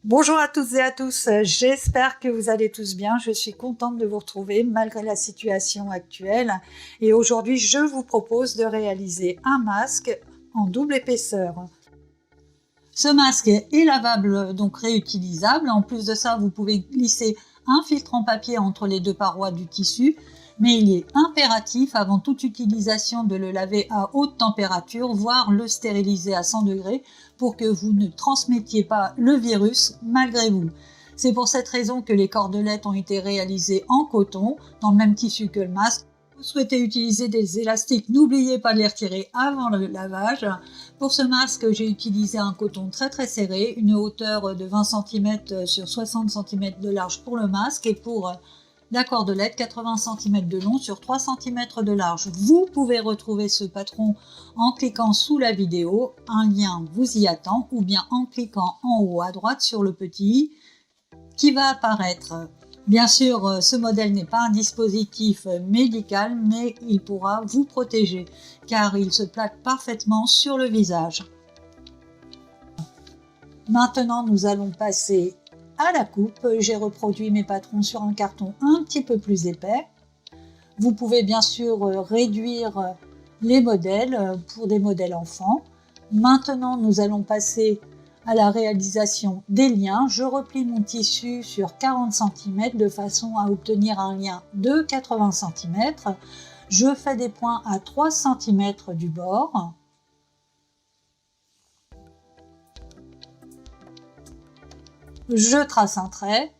Bonjour à toutes et à tous, j'espère que vous allez tous bien. Je suis contente de vous retrouver malgré la situation actuelle. Et aujourd'hui, je vous propose de réaliser un masque en double épaisseur. Ce masque est lavable, donc réutilisable. En plus de ça, vous pouvez glisser un filtre en papier entre les deux parois du tissu. Mais il est impératif avant toute utilisation de le laver à haute température, voire le stériliser à 100 degrés pour que vous ne transmettiez pas le virus malgré vous. C'est pour cette raison que les cordelettes ont été réalisées en coton, dans le même tissu que le masque. Vous souhaitez utiliser des élastiques, n'oubliez pas de les retirer avant le lavage. Pour ce masque, j'ai utilisé un coton très serré, une hauteur de 20 cm sur 60 cm de large pour le masque et pour la cordelette 80 cm de long sur 3 cm de large. Vous pouvez retrouver ce patron en cliquant sous la vidéo, un lien vous y attend, ou bien en cliquant en haut à droite sur le petit i qui va apparaître. Bien sûr, ce modèle n'est pas un dispositif médical, mais il pourra vous protéger car il se plaque parfaitement sur le visage. Maintenant, nous allons passer à la coupe. J'ai reproduit mes patrons sur un carton un petit peu plus épais. Vous pouvez bien sûr réduire les modèles pour des modèles enfants. Maintenant, nous allons passer à la réalisation des liens. Je replie mon tissu sur 40 cm de façon à obtenir un lien de 80 cm. Je fais des points à 3 cm du bord. Je trace un trait.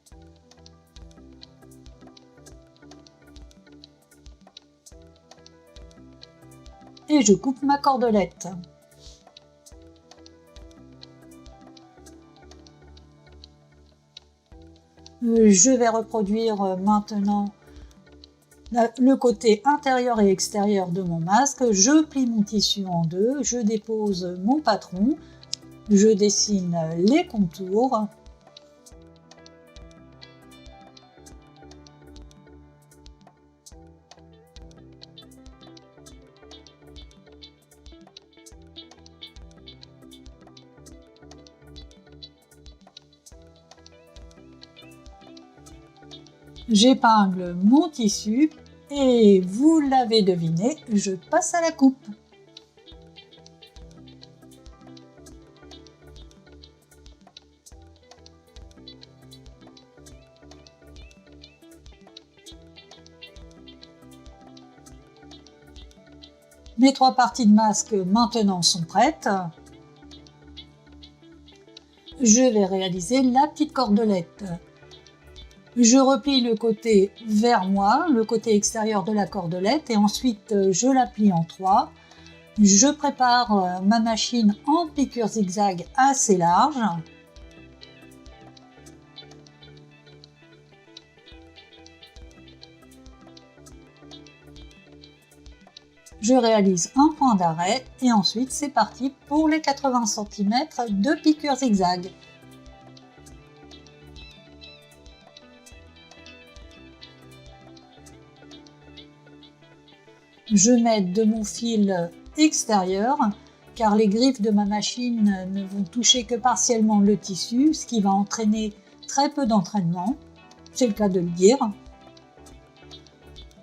Et je coupe ma cordelette. Je vais reproduire maintenant le côté intérieur et extérieur de mon masque. Je plie mon tissu en deux, je dépose mon patron, je dessine les contours. J'épingle mon tissu et vous l'avez deviné, je passe à la coupe. Mes trois parties de masque maintenant sont prêtes. Je vais réaliser la petite cordelette. Je replie le côté vers moi, le côté extérieur de la cordelette, et ensuite je la plie en trois. Je prépare ma machine en piqûre zigzag assez large. Je réalise un point d'arrêt et ensuite c'est parti pour les 80 cm de piqûre zigzag. Je mets de mon fil extérieur car les griffes de ma machine ne vont toucher que partiellement le tissu, ce qui va entraîner très peu d'entraînement, c'est le cas de le dire.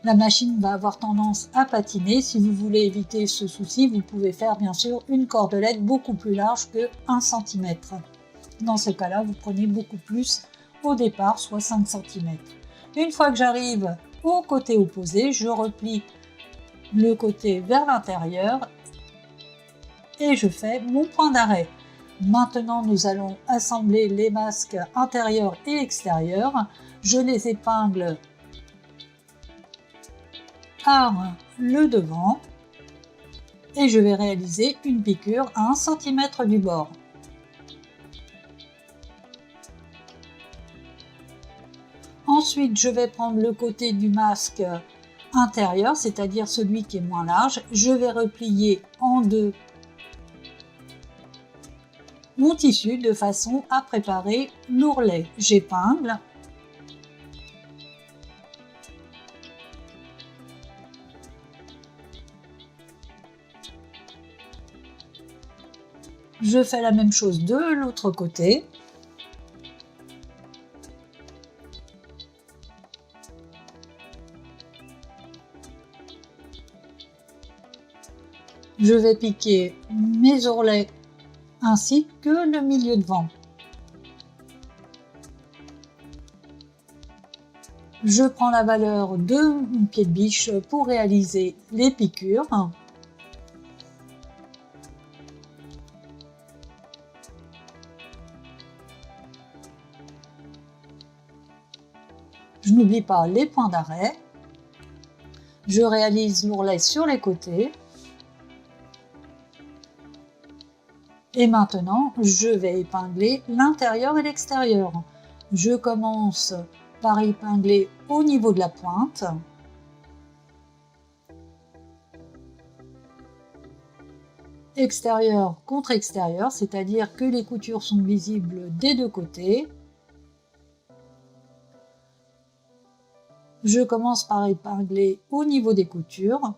La machine va avoir tendance à patiner. Si vous voulez éviter ce souci, vous pouvez faire bien sûr une cordelette beaucoup plus large que 1 cm. Dans ce cas-là, vous prenez beaucoup plus au départ, soit 5 cm. Une fois que j'arrive au côté opposé, je replie le côté vers l'intérieur et je fais mon point d'arrêt. Maintenant, nous allons assembler les masques intérieurs et extérieurs. Je les épingle par le devant et je vais réaliser une piqûre à 1 cm du bord. Ensuite, je vais prendre le côté du masque intérieur, c'est-à-dire celui qui est moins large. Je vais replier en deux mon tissu de façon à préparer l'ourlet. J'épingle. Je fais la même chose de l'autre côté. Je vais piquer mes ourlets ainsi que le milieu de vent. Je prends la valeur de mon pied de biche pour réaliser les piqûres. Je n'oublie pas les points d'arrêt. Je réalise l'ourlet sur les côtés. Et maintenant, je vais épingler l'intérieur et l'extérieur. Je commence par épingler au niveau de la pointe. Extérieur contre extérieur, c'est-à-dire que les coutures sont visibles des deux côtés. Je commence par épingler au niveau des coutures.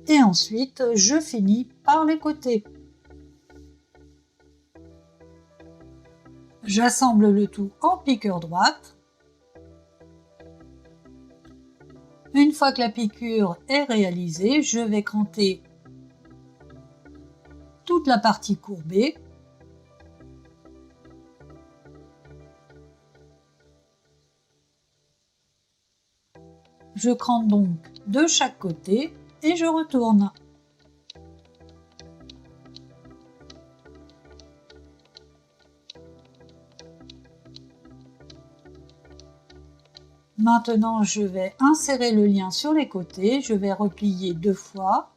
Et ensuite, je finis par les côtés. J'assemble le tout en piqûre droite. Une fois que la piqûre est réalisée, je vais cranter toute la partie courbée. Je crante donc de chaque côté et je retourne. Maintenant, je vais insérer le lien sur les côtés, je vais replier 2 fois.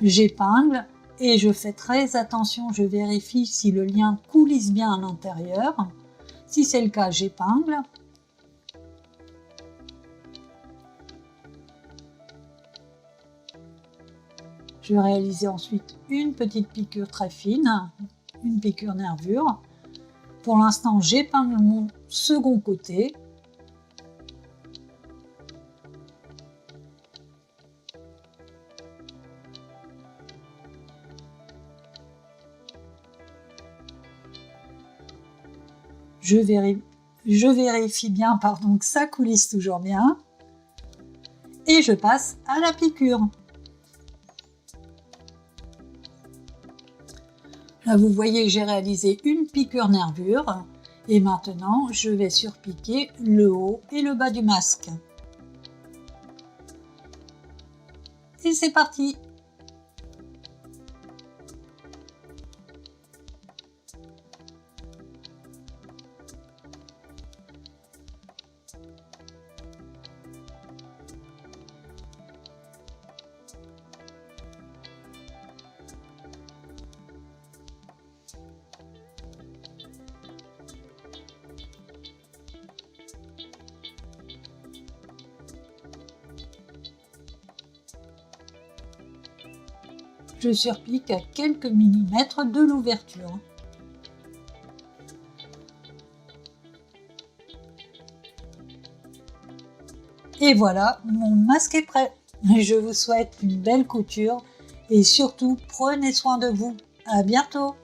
J'épingle et je fais très attention, je vérifie si le lien coulisse bien à l'intérieur. Si c'est le cas, j'épingle. Je vais réaliser ensuite une petite piqûre très fine, une piqûre nervure. Pour l'instant, j'épingle mon second côté. Je vérifie bien que ça coulisse toujours bien. Et je passe à la piqûre. Là, vous voyez, j'ai réalisé une piqûre nervure. Et maintenant, je vais surpiquer le haut et le bas du masque. Et c'est parti! Je surpique à quelques millimètres de l'ouverture. Et voilà, mon masque est prêt. Je vous souhaite une belle couture et surtout prenez soin de vous. À bientôt!